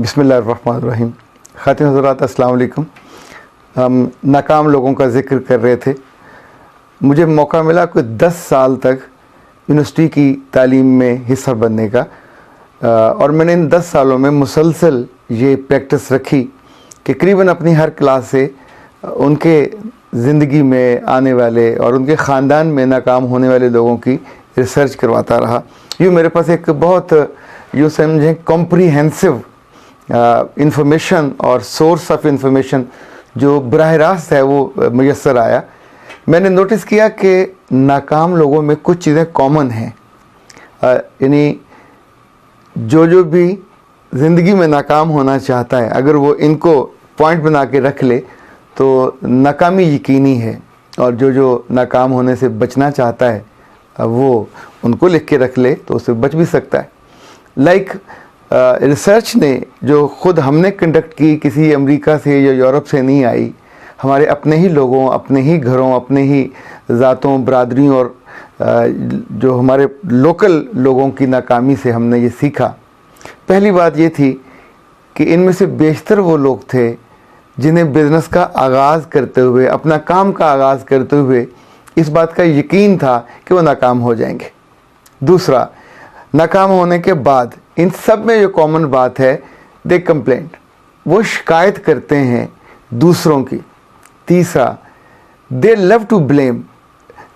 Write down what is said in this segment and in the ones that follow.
बिस्मिल्लाहिर्रहमानिर्रहीम। ख़ातिन हज़रात अस्सलाम वालेकुम। हम नाकाम लोगों का ज़िक्र कर रहे थे। मुझे मौका मिला कोई 10 साल तक यूनिवर्सिटी की तालीम में हिस्सा बनने का, और मैंने इन 10 सालों में मुसलसल ये प्रैक्टिस रखी कि करीबन अपनी हर क्लास से उनके ज़िंदगी में आने वाले और उनके ख़ानदान में नाकाम होने वाले लोगों की रिसर्च करवाता रहा। यूँ मेरे पास एक बहुत यूँ समझें कॉम्प्रिहेंसिव इंफॉर्मेशन और सोर्स ऑफ इंफॉर्मेशन जो बराह रास्त है वो मुयस्सर आया। मैंने नोटिस किया कि नाकाम लोगों में कुछ चीज़ें कॉमन हैं, यानी जो भी ज़िंदगी में नाकाम होना चाहता है, अगर वो इनको पॉइंट बना के रख ले तो नाकामी यकीनी है, और जो नाकाम होने से बचना चाहता है वो उनको लिख के रख ले तो उससे बच भी सकता है। लाइक रिसर्च ने जो ख़ुद हमने कंडक्ट की, किसी अमेरिका से या यूरोप से नहीं आई, हमारे अपने ही लोगों, अपने ही घरों, अपने ही ज़ातों, बरादरियों और जो हमारे लोकल लोगों की नाकामी से हमने ये सीखा। पहली बात ये थी कि इनमें से बेशतर वो लोग थे जिन्हें बिज़नेस का आगाज़ करते हुए, अपना काम का आगाज़ करते हुए इस बात का यकीन था कि वो नाकाम हो जाएंगे। दूसरा, नाकाम होने के बाद इन सब में जो कॉमन बात है, दे कंप्लेंट, वो शिकायत करते हैं दूसरों की। तीसरा, दे लव टू ब्लेम,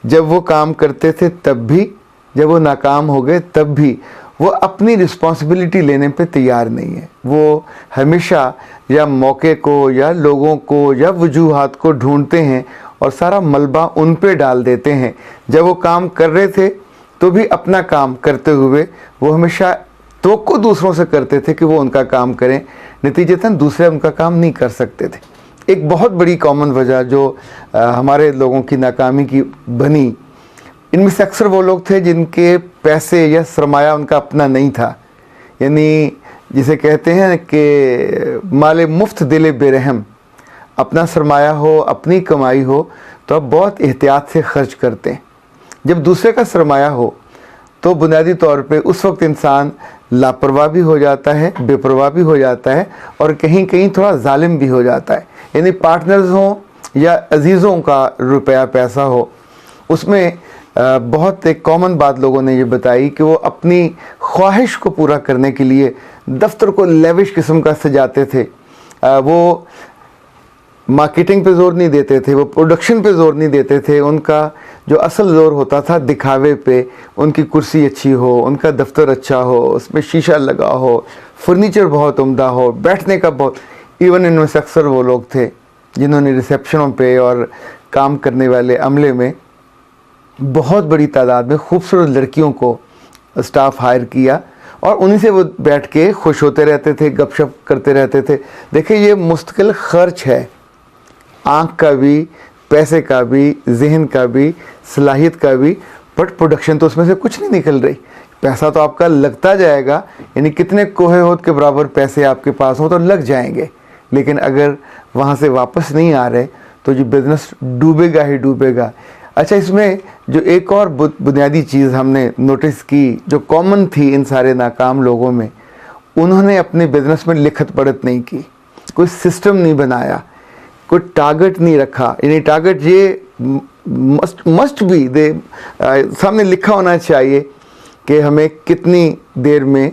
जब वो काम करते थे तब भी, जब वो नाकाम हो गए तब भी वो अपनी रिस्पॉन्सिबिलिटी लेने पे तैयार नहीं है। वो हमेशा या मौके को या लोगों को या वजूहात को ढूंढते हैं और सारा मलबा उन पे डाल देते हैं। जब वो काम कर रहे थे तो भी अपना काम करते हुए वो हमेशा तवक्को दूसरों से करते थे कि वो उनका काम करें, नतीजतन दूसरे उनका काम नहीं कर सकते थे। एक बहुत बड़ी कॉमन वजह जो हमारे लोगों की नाकामी की बनी, इनमें से अक्सर वो लोग थे जिनके पैसे या सरमाया उनका अपना नहीं था, यानी जिसे कहते हैं कि माले मुफ्त दिले बेरहम। अपना सरमाया हो, अपनी कमाई हो तो आप बहुत एहतियात से खर्च करते हैं। जब दूसरे का सरमाया हो तो बुनियादी तौर पे उस वक्त इंसान लापरवाह भी हो जाता है, बेपरवाह भी हो जाता है और कहीं कहीं थोड़ा जालिम भी हो जाता है। यानी पार्टनर्स हों या अजीज़ों का रुपया पैसा हो, उसमें बहुत एक कॉमन बात लोगों ने ये बताई कि वो अपनी ख्वाहिश को पूरा करने के लिए दफ्तर को लेविश किस्म का सजाते थे। वो मार्केटिंग पे ज़ोर नहीं देते थे, वो प्रोडक्शन पे ज़ोर नहीं देते थे। उनका जो असल ज़ोर होता था दिखावे पे, उनकी कुर्सी अच्छी हो, उनका दफ्तर अच्छा हो, उसमें शीशा लगा हो, फर्नीचर बहुत उम्दा हो, बैठने का बहुत। इवन इनमें से अक्सर वो लोग थे जिन्होंने रिसेप्शनों पे और काम करने वाले अमले में बहुत बड़ी तादाद में खूबसूरत लड़कियों को स्टाफ हायर किया और उन्हीं से वो बैठ के खुश होते रहते थे, गपशप करते रहते थे। देखिए, ये मुस्तकिल खर्च है, आँख का भी, पैसे का भी, जहन का भी, सलाहियत का भी, बट प्रोडक्शन तो उसमें से कुछ नहीं निकल रही। पैसा तो आपका लगता जाएगा, यानी कितने कोहे होत के बराबर पैसे आपके पास हो तो लग जाएंगे, लेकिन अगर वहाँ से वापस नहीं आ रहे तो ये बिज़नेस डूबेगा ही डूबेगा। अच्छा, इसमें जो एक और बुनियादी चीज़ हमने नोटिस की जो कॉमन थी इन सारे नाकाम लोगों में, उन्होंने अपने बिज़नेस में लिखत पढ़त नहीं की, कोई सिस्टम नहीं बनाया, कोई टारगेट नहीं रखा। यानी टारगेट ये मस्ट बी दे सामने लिखा होना चाहिए कि हमें कितनी देर में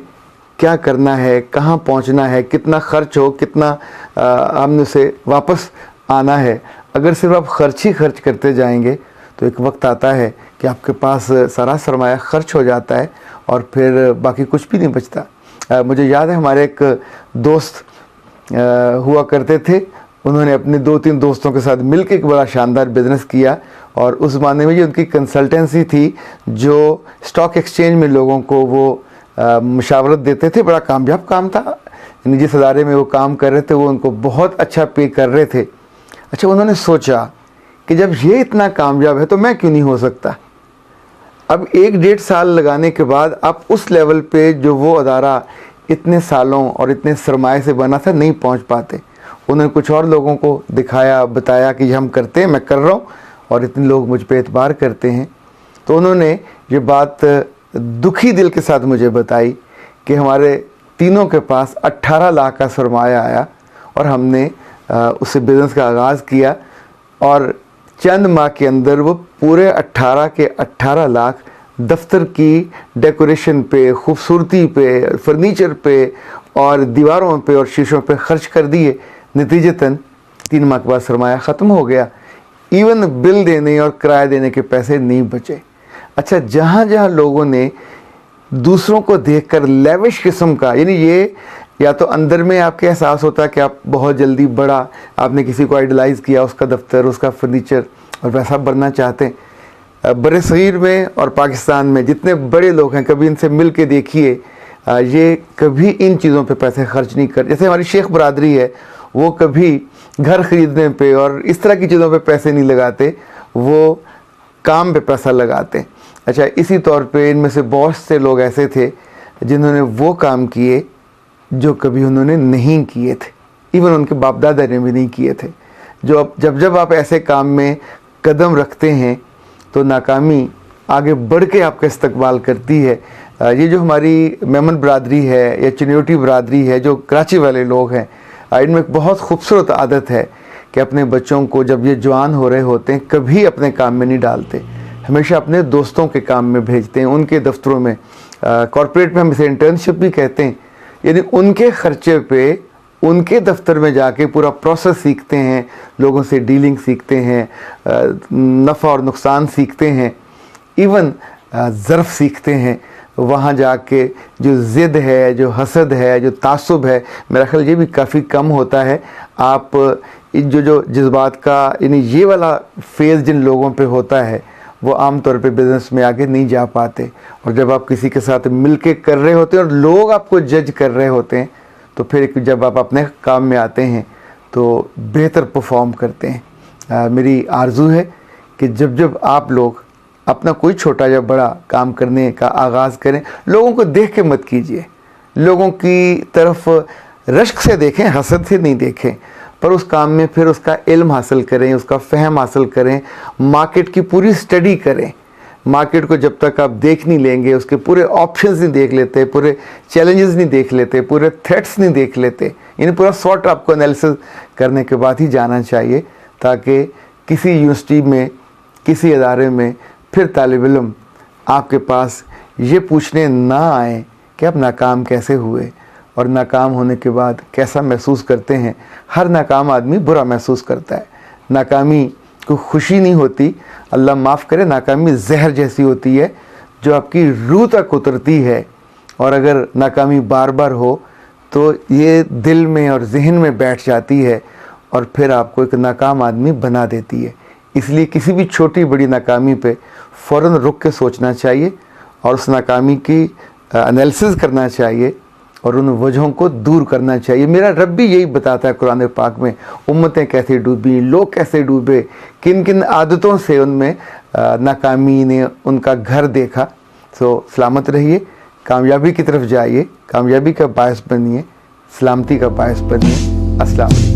क्या करना है, कहाँ पहुँचना है, कितना खर्च हो, कितना हमने उसे वापस आना है। अगर सिर्फ आप खर्च ही खर्च करते जाएंगे तो एक वक्त आता है कि आपके पास सारा सरमाया खर्च हो जाता है और फिर बाकी कुछ भी नहीं बचता। मुझे याद है हमारे एक दोस्त हुआ करते थे, उन्होंने अपने 2-3 दोस्तों के साथ मिलकर एक बड़ा शानदार बिज़नेस किया और उस ज़माने में ये उनकी कंसल्टेंसी थी जो स्टॉक एक्सचेंज में लोगों को वो मशावरत देते थे। बड़ा कामयाब काम था, यानी जिस अदारे में वो काम कर रहे थे वो उनको बहुत अच्छा पे कर रहे थे। अच्छा, उन्होंने सोचा कि जब ये इतना कामयाब है तो मैं क्यों नहीं हो सकता। अब 1-1.5 साल लगाने के बाद आप उस लेवल पे जो वो अदारा इतने सालों और इतने सरमाए से बना था नहीं पहुंच पाते। उन्होंने कुछ और लोगों को दिखाया, बताया कि हम करते हैं, मैं कर रहा हूँ और इतने लोग मुझ पे एतबार करते हैं। तो उन्होंने ये बात दुखी दिल के साथ मुझे बताई कि हमारे तीनों के पास 18 लाख का सरमाया आया और हमने उससे बिज़नेस का आगाज़ किया और चंद माह के अंदर वो पूरे 18 के 18 लाख दफ्तर की डेकोरेशन पे, खूबसूरती पे, फर्नीचर पे और दीवारों पे और शीशों पे खर्च कर दिए। नतीजतन 3 माह के बाद सरमाया ख़त्म हो गया। इवन बिल देने और किराया देने के पैसे नहीं बचे। अच्छा, जहाँ जहाँ लोगों ने दूसरों को देखकर लेविश किस्म का, यानी ये या तो अंदर में आपके एहसास होता है कि आप बहुत जल्दी बड़ा, आपने किसी को आइडलाइज़ किया, उसका दफ्तर, उसका फर्नीचर, और वैसा बनना चाहते हैं। बड़े सग़ीर में और पाकिस्तान में जितने बड़े लोग हैं, कभी इनसे मिल के देखिए, ये कभी इन चीज़ों पे पैसे खर्च नहीं कर। जैसे हमारी शेख बरादरी है, वो कभी घर ख़रीदने पे और इस तरह की चीज़ों पे पैसे नहीं लगाते, वो काम पे पैसा लगाते। अच्छा, इसी तौर पे इनमें से बहुत से लोग ऐसे थे जिन्होंने वो काम किए जो कभी उन्होंने नहीं किए थे, इवन उनके बाप दादा ने भी नहीं किए थे। जब आप ऐसे काम में कदम रखते हैं तो नाकामी आगे बढ़ के आपका इस्तकबाल करती है। ये जो हमारी मेमन बरादरी है या चिन्योटी बरादरी है, जो कराची वाले लोग हैं, इनमें एक बहुत खूबसूरत आदत है कि अपने बच्चों को जब ये जवान हो रहे होते हैं कभी अपने काम में नहीं डालते, हमेशा अपने दोस्तों के काम में भेजते हैं, उनके दफ्तरों में। कॉरपोरेट में हम इसे इंटर्नशिप भी कहते हैं, यानी उनके खर्चे पे उनके दफ्तर में जाके पूरा प्रोसेस सीखते हैं, लोगों से डीलिंग सीखते हैं, नफ़ा और नुकसान सीखते हैं, इवन ज़र्फ़ सीखते हैं। वहाँ जाके जो ज़िद है, जो हसद है, जो तासुब है, मेरा ख्याल ये भी काफ़ी कम होता है। आप जो जज्बात का, यानी ये वाला फेज़ जिन लोगों पे होता है, वो आम तौर पे बिज़नेस में आगे नहीं जा पाते। और जब आप किसी के साथ मिल के कर रहे होते हैं और लोग आपको जज कर रहे होते हैं, तो फिर जब आप अपने काम में आते हैं तो बेहतर परफॉर्म करते हैं। मेरी आरज़ू है कि जब आप लोग अपना कोई छोटा या बड़ा काम करने का आगाज़ करें, लोगों को देख के मत कीजिए, लोगों की तरफ रश्क से देखें, हसद से नहीं देखें, पर उस काम में फिर उसका इल्म हासिल करें, उसका फ़हम हासिल करें, मार्केट की पूरी स्टडी करें। मार्केट को जब तक आप देख नहीं लेंगे, उसके पूरे ऑप्शंस नहीं देख लेते, पूरे चैलेंजेस नहीं देख लेते, पूरे थ्रेट्स नहीं देख लेते, यानी पूरा सॉर्ट आपको एनालिसिस करने के बाद ही जाना चाहिए, ताकि किसी यूनिवर्सिटी में, किसी अदारे में फिर तालिब इल्म आपके पास ये पूछने ना आए कि आप नाकाम कैसे हुए और नाकाम होने के बाद कैसा महसूस करते हैं। हर नाकाम आदमी बुरा महसूस करता है, नाकामी को खुशी नहीं होती, अल्लाह माफ़ करे, नाकामी जहर जैसी होती है जो आपकी रूह तक उतरती है। और अगर नाकामी बार बार हो तो ये दिल में और जहन में बैठ जाती है और फिर आपको एक नाकाम आदमी बना देती है। इसलिए किसी भी छोटी बड़ी नाकामी पे फ़ौरन रुक के सोचना चाहिए और उस नाकामी की एनालिसिस करना चाहिए और उन वजहों को दूर करना चाहिए। मेरा रब भी यही बताता है कुरान पाक में, उम्मतें कैसे डूबी, लोग कैसे डूबे, किन किन आदतों से उनमें नाकामी ने उनका घर देखा। सो सलामत रहिए, कामयाबी की तरफ जाइए, कामयाबी का बायस बनिए, सलामती का बायस बनिए। अस्सलाम वालेकुम।